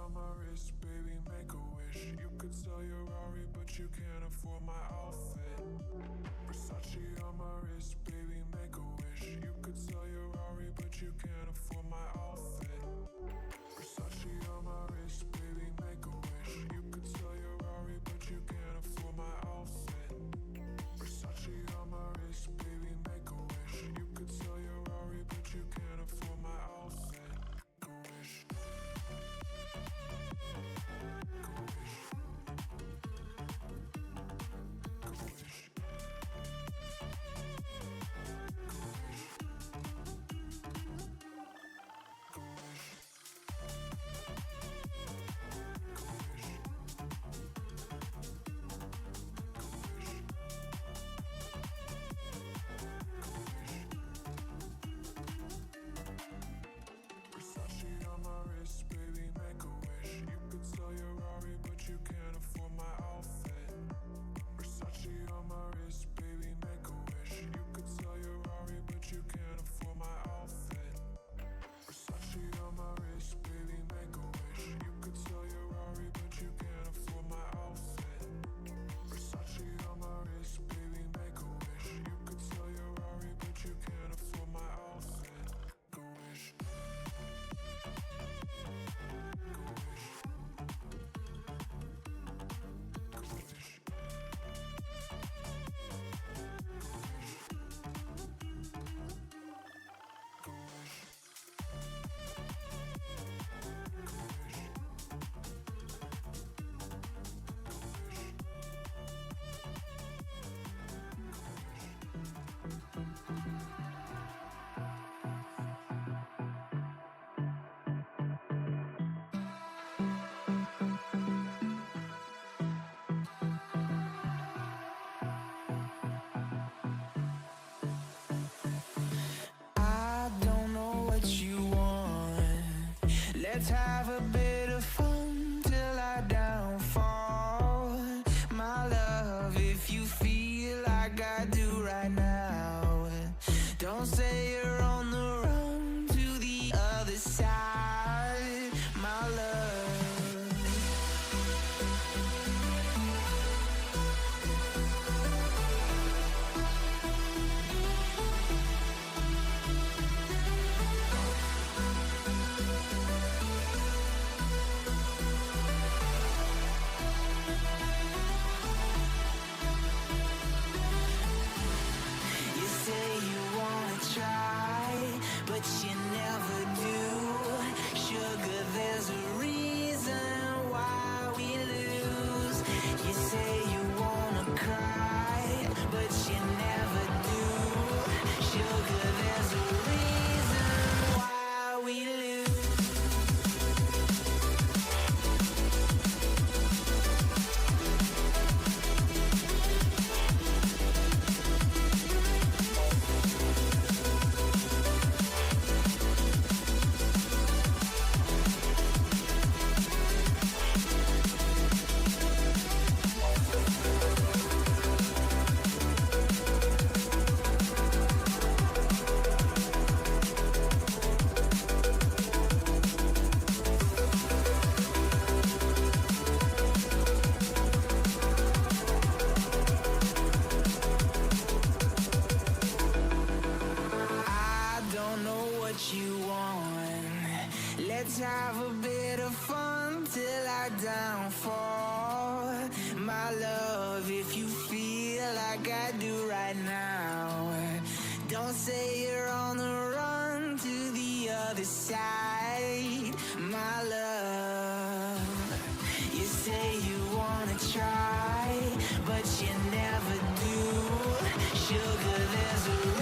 on my wrist, baby, make a wish. You could sell your Rari, but you can't afford my outfit. Versace on my wrist, baby, make a wish. You could sell your Rari, but you can't afford my outfit. Versace on my wrist, baby, make a wish. You could sell your Rari, but you can't afford my outfit. Versace on my wrist, baby, make a wish. You could sell your Rari, but you can't afford my outfit. Make a wish. Versace on my wrist, baby, make a wish. You could sell your Rari, but you can't afford my outfit. Versace on my wrist, baby, make a wish. You could sell your Rari, but you can't afford my outfit. Versace on my wrist, baby, make a wish. You could sell your Rari, but you can't afford my outfit. Versace on my wrist, baby, make a wish. You could sell your Rari, but you can't afford my outfit. Make a wish. I don't know what you want. Let's have a bit of fun till I downfall. My love, if you feel like I do right now, don't say you're on the run to the other side. My love. You say you wanna try, but you never do. Sugar, there's a reason why we lose. You say you wanna cry, but you never do. Sugar, there's a reason why we lose. I don't know what you want. Let's have a bit of fun till I downfall. My love, if you feel like I do right now, don't say you're on the run to the other side. My love, you say you wanna try, but you never do. Sugar, there's a